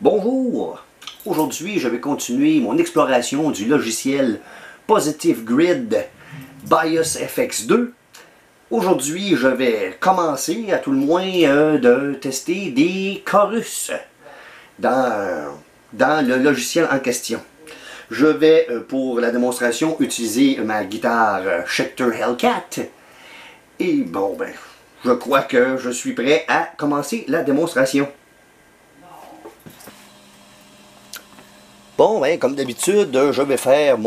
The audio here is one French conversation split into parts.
Bonjour! Aujourd'hui, je vais continuer mon exploration du logiciel Positive Grid BIOS FX2. Aujourd'hui, je vais commencer, à tout le moins, de tester des chorus dans le logiciel en question. Je vais, pour la démonstration, utiliser ma guitare Schecter Hellcat. Et bon, ben, je crois que je suis prêt à commencer la démonstration. Bon, ben, comme d'habitude, je vais faire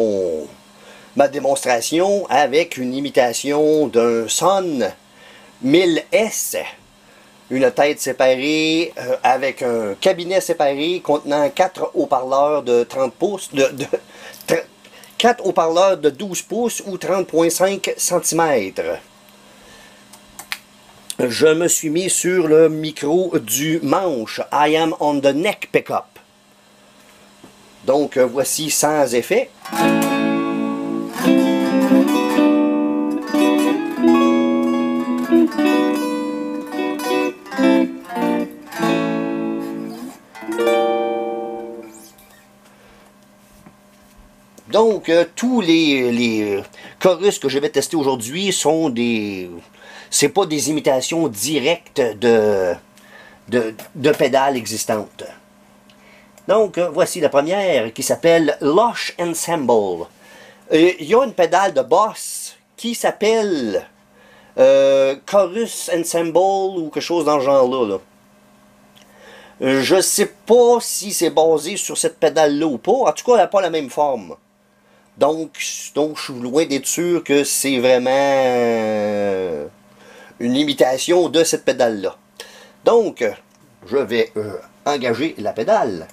ma démonstration avec une imitation d'un Son 1000S. Une tête séparée avec un cabinet séparé contenant 4 haut-parleurs de 30 pouces, 4 haut-parleurs de 12 pouces ou 30,5 cm. Je me suis mis sur le micro du manche I Am on the Neck Pickup. Donc voici sans effet. Donc tous les chorus que je vais tester aujourd'hui sont des... c'est pas des imitations directes de pédales existantes. Donc, voici la première qui s'appelle Lush Ensemble. Il y a une pédale de Boss qui s'appelle Chorus Ensemble ou quelque chose dans ce genre-là. Je sais pas si c'est basé sur cette pédale-là ou pas. En tout cas, elle n'a pas la même forme. Donc je suis loin d'être sûr que c'est vraiment une imitation de cette pédale-là. Donc, je vais engager la pédale.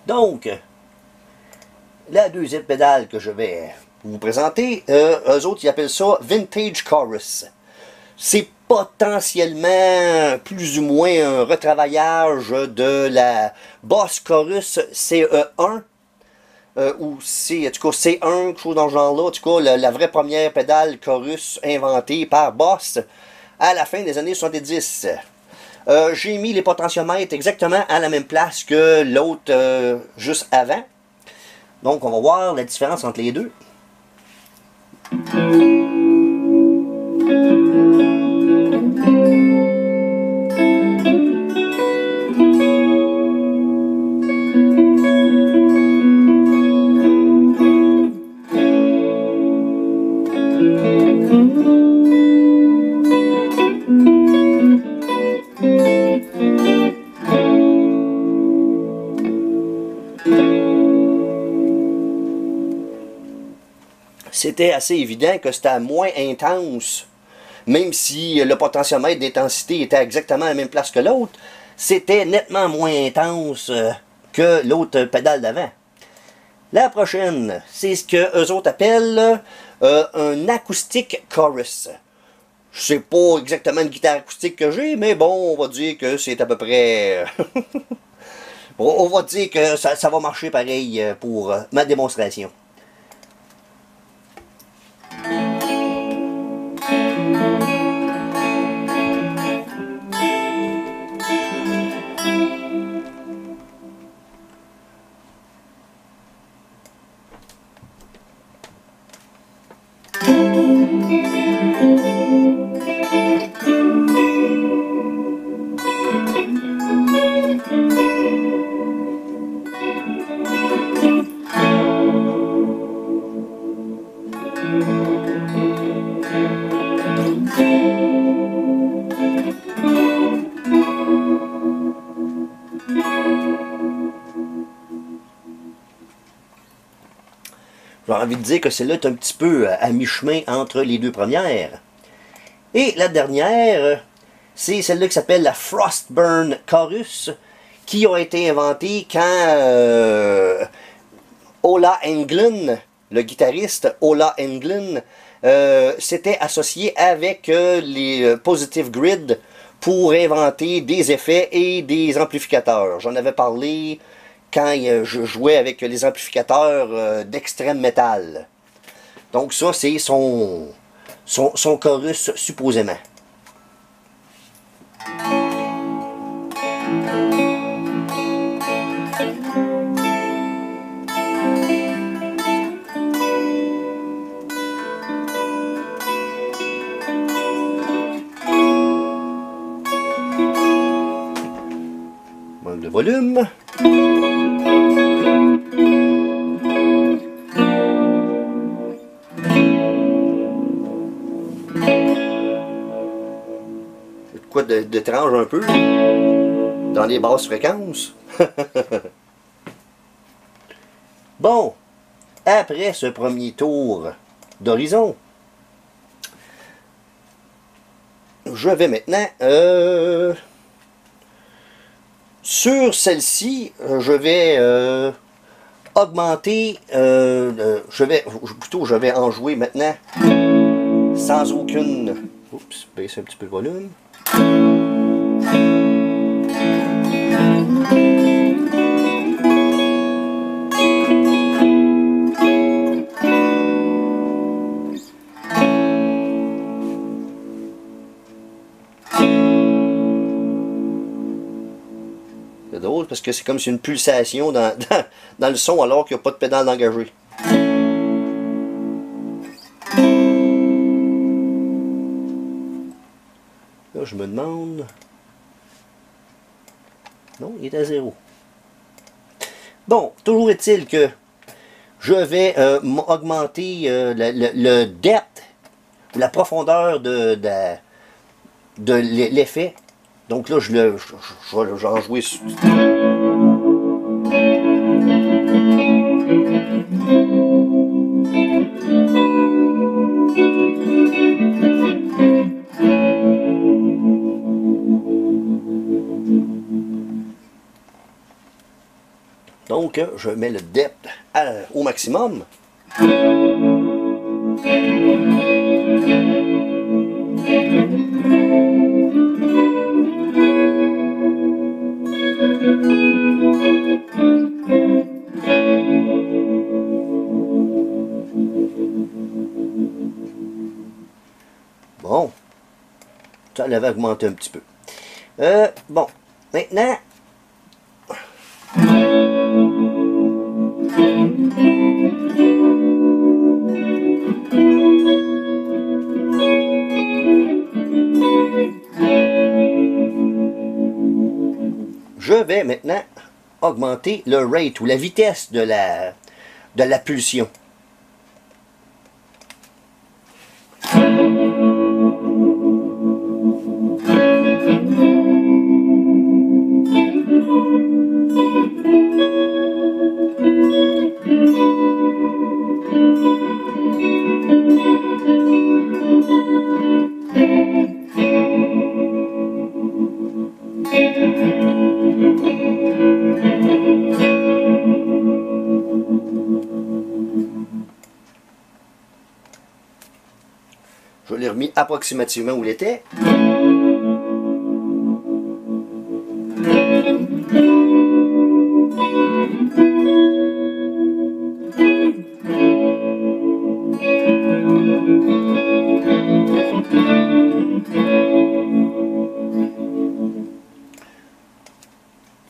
Donc, la deuxième pédale que je vais vous présenter, eux autres ils appellent ça Vintage Chorus. C'est potentiellement plus ou moins un retravaillage de la Boss Chorus CE1 ou C, en tout cas C1, quelque chose dans ce genre-là. En tout cas, la vraie première pédale chorus inventée par Boss à la fin des années 70. J'ai mis les potentiomètres exactement à la même place que l'autre juste avant. Donc, on va voir la différence entre les deux. C'était assez évident que c'était moins intense, même si le potentiomètre d'intensité était exactement à la même place que l'autre, c'était nettement moins intense que l'autre pédale d'avant. La prochaine, c'est ce que eux autres appellent un acoustic chorus. Je sais pas exactement une guitare acoustique que j'ai, mais bon, on va dire que c'est à peu près... on va dire que ça va marcher pareil pour ma démonstration. J'ai envie de dire que celle-là est un petit peu à mi-chemin entre les deux premières. Et la dernière, c'est celle-là qui s'appelle la Frostburn Chorus, qui a été inventée quand Ola Englund, le guitariste Ola Englund, s'était associé avec les Positive Grid pour inventer des effets et des amplificateurs. J'en avais parlé quand je jouais avec les amplificateurs d'extrême métal. Donc ça, c'est son chorus supposément. Manque de volume. Quoi d'étrange un peu dans les basses fréquences. Bon, après ce premier tour d'horizon, je vais maintenant sur celle-ci, je vais augmenter, je vais en jouer maintenant sans aucune. Oups, baisser un petit peu le volume. C'est drôle parce que c'est comme si une pulsation dans le son alors qu'il n'y a pas de pédale engagée. Là, je me demande... Non, il est à 0. Bon, toujours est-il que je vais augmenter le depth, la profondeur de l'effet. Donc là, je vais en jouer sur... Donc, je mets le depth au maximum. Bon, ça l'avait augmenté un petit peu. Bon, maintenant... Je vais maintenant augmenter le rate ou la vitesse de la pulsion. Je l'ai remis approximativement où il était.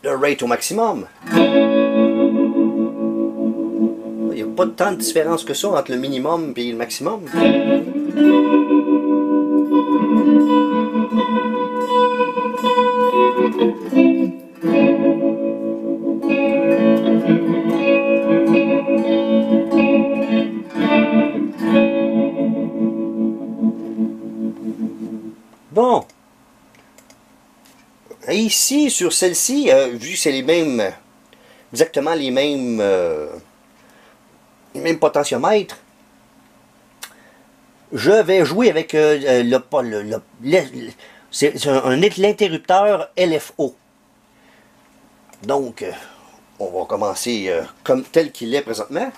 Le rate au maximum. Il n'y a pas tant de différence que ça entre le minimum et le maximum. Bon. Et ici, sur celle-ci, vu que c'est les mêmes, exactement les mêmes même potentiomètre, je vais jouer avec c'est l'interrupteur LFO. Donc, on va commencer comme tel qu'il est présentement.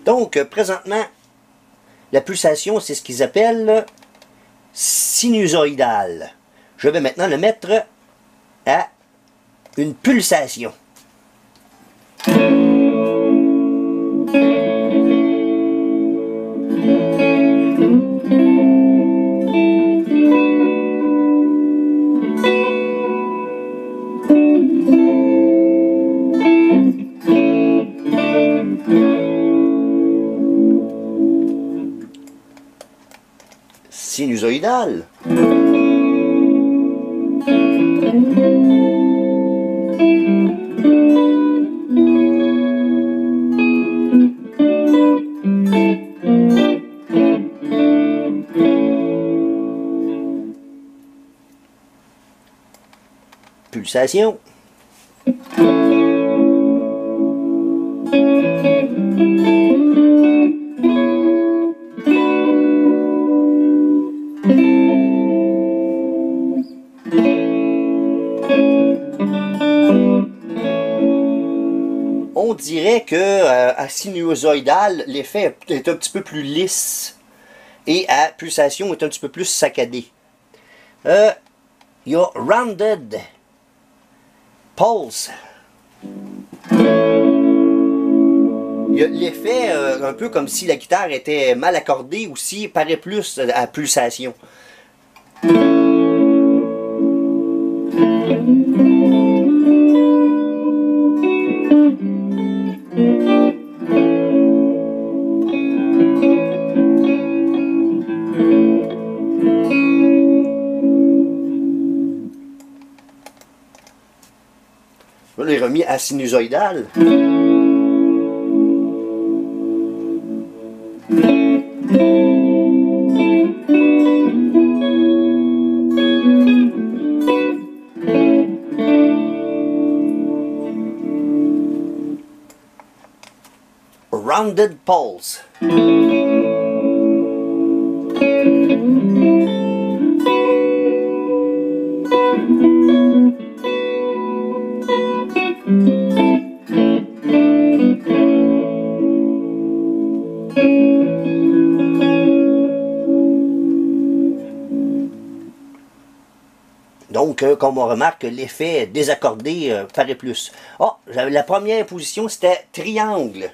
Donc, présentement, la pulsation, c'est ce qu'ils appellent sinusoïdale. Je vais maintenant le mettre à une pulsation. Sinusoïdale. Pulsation. On dirait que à sinusoïdale, l'effet est un petit peu plus lisse et à pulsation est un petit peu plus saccadé. Il y a Rounded Pulse. Il y a l'effet un peu comme si la guitare était mal accordée aussi, paraît plus à pulsation. Je l'ai remis à sinusoïdale. Rounded Pulse. Donc, comme on remarque, l'effet désaccordé paraît plus. Oh, la première position, c'était triangle.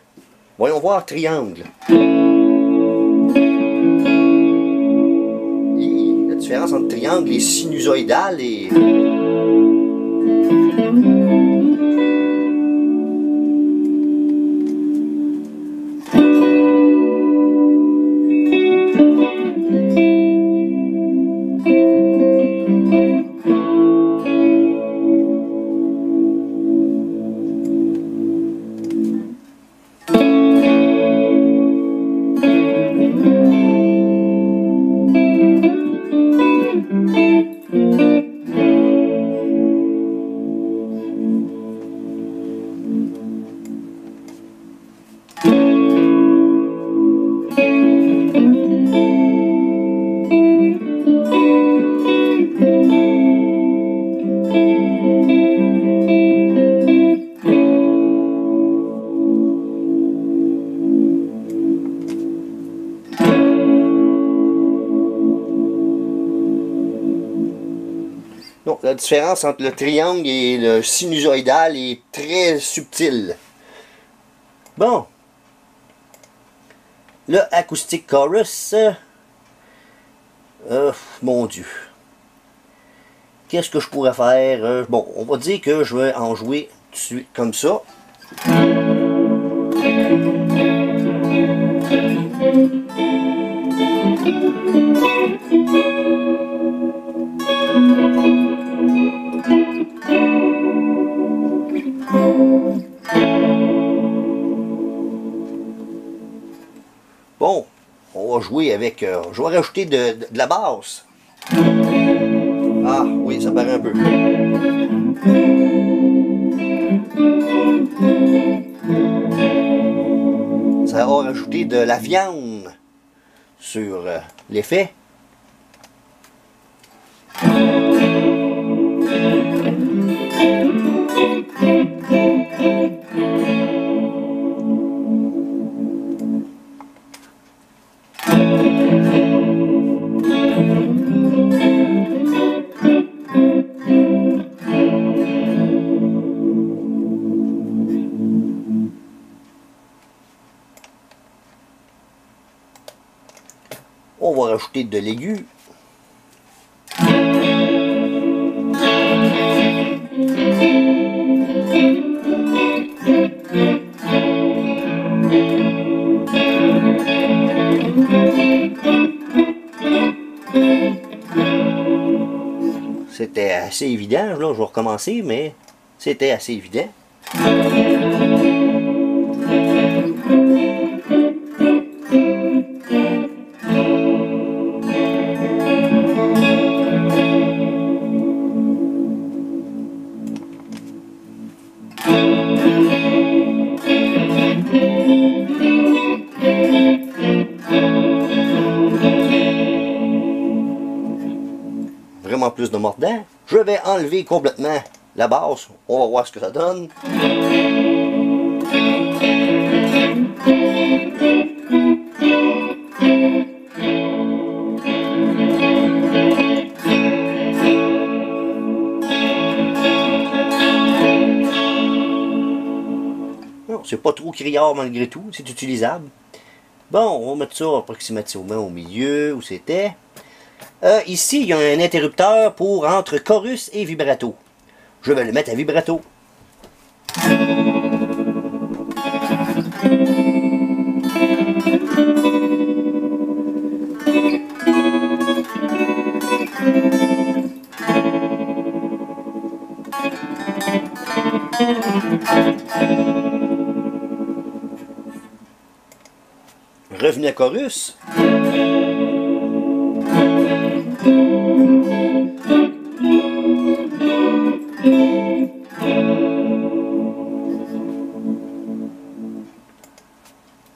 Voyons voir triangle. Et la différence entre triangle et sinusoïdal est... Donc, la différence entre le triangle et le sinusoïdal est très subtile. Bon. Le Acoustic Chorus. Mon Dieu. Qu'est-ce que je pourrais faire? Bon, on va dire que je vais en jouer tout de suite comme ça. Bon, on va jouer avec... je vais rajouter de la basse. Ah, oui, ça paraît un peu. Ça va rajouter de la viande sur l'effet. On va rajouter de l'aigu. C'était assez évident, là, je vais recommencer, mais c'était assez évident. Vraiment plus de mordant. Je vais enlever complètement la basse. On va voir ce que ça donne. C'est pas trop criard malgré tout, c'est utilisable. Bon, on va mettre ça approximativement au milieu, où c'était. Ici, il y a un interrupteur pour entre chorus et vibrato. Je vais le mettre à vibrato. Revenez à chorus.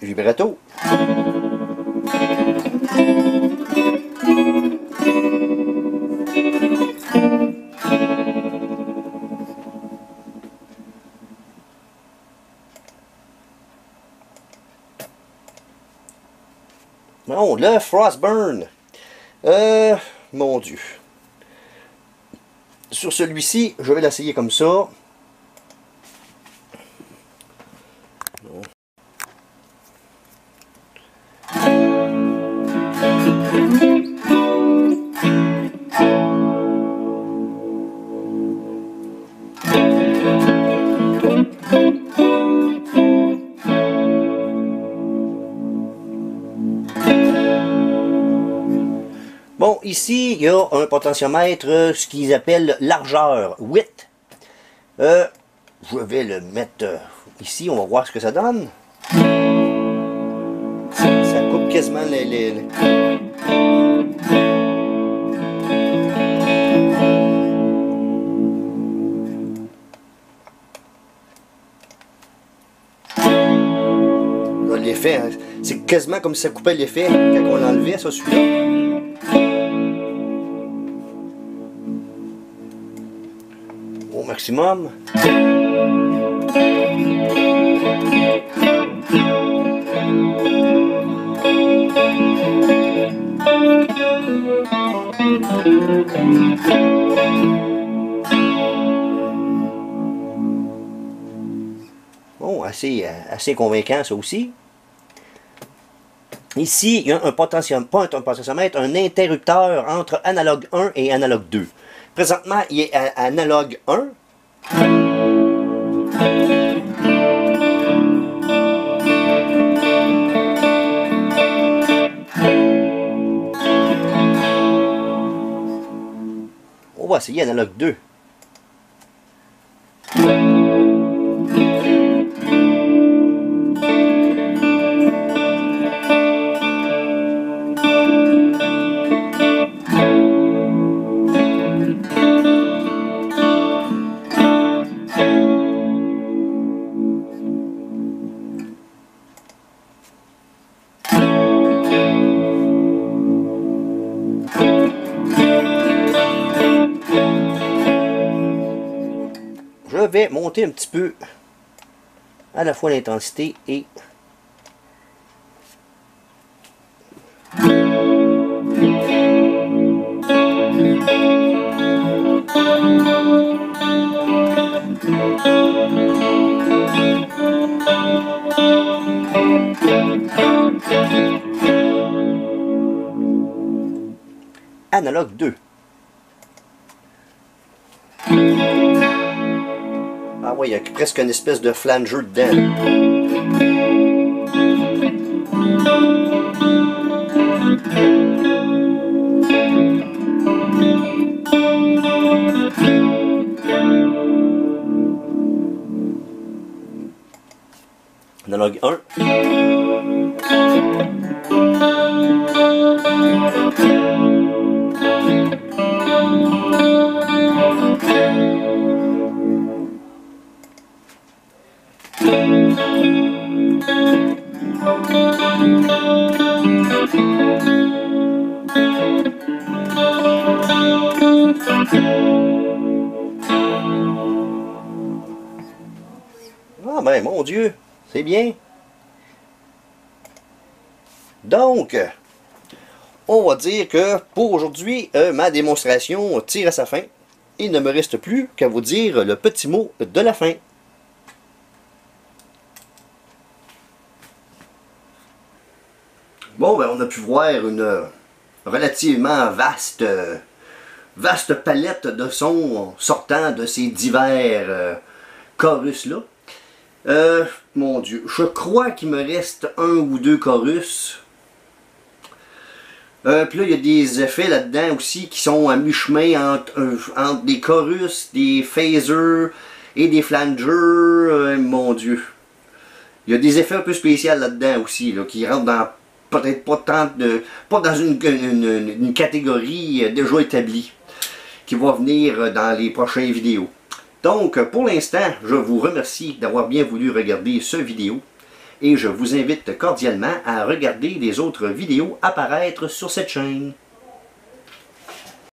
Vibrato. Bon, le Frostburn. Mon Dieu. Sur celui-ci, je vais l'essayer comme ça. Bon, ici, il y a un potentiomètre, ce qu'ils appellent largeur, width. Je vais le mettre ici, on va voir ce que ça donne. Ça coupe quasiment les... L'effet, hein, c'est quasiment comme si ça coupait l'effet quand on l'enlevait, ça, celui-là. Au maximum. Bon, assez convaincant ça aussi. Ici, il y a un potentiomètre, pas un potentiomètre, un interrupteur entre analogue 1 et analogue 2. Présentement, il est à analogue 1. On va essayer analogue 2. vais monter un petit peu à la fois l'intensité et analogue 2. Ah ouais, il y a presque une espèce de flanger dedans. Analogue 1. Ah ben mon Dieu, c'est bien. Donc, on va dire que pour aujourd'hui, ma démonstration tire à sa fin. Il ne me reste plus qu'à vous dire le petit mot de la fin. Bon, ben on a pu voir une relativement vaste palette de sons sortant de ces divers chorus-là. Mon Dieu, je crois qu'il me reste un ou deux chorus. Puis là, il y a des effets là-dedans aussi qui sont à mi-chemin entre des chorus, des phasers et des flangers. Mon Dieu. Il y a des effets un peu spéciaux là-dedans aussi, là, qui rentrent dans peut-être pas dans une catégorie déjà établie, qui va venir dans les prochaines vidéos. Donc, pour l'instant, je vous remercie d'avoir bien voulu regarder cette vidéo. Et je vous invite cordialement à regarder les autres vidéos apparaître sur cette chaîne.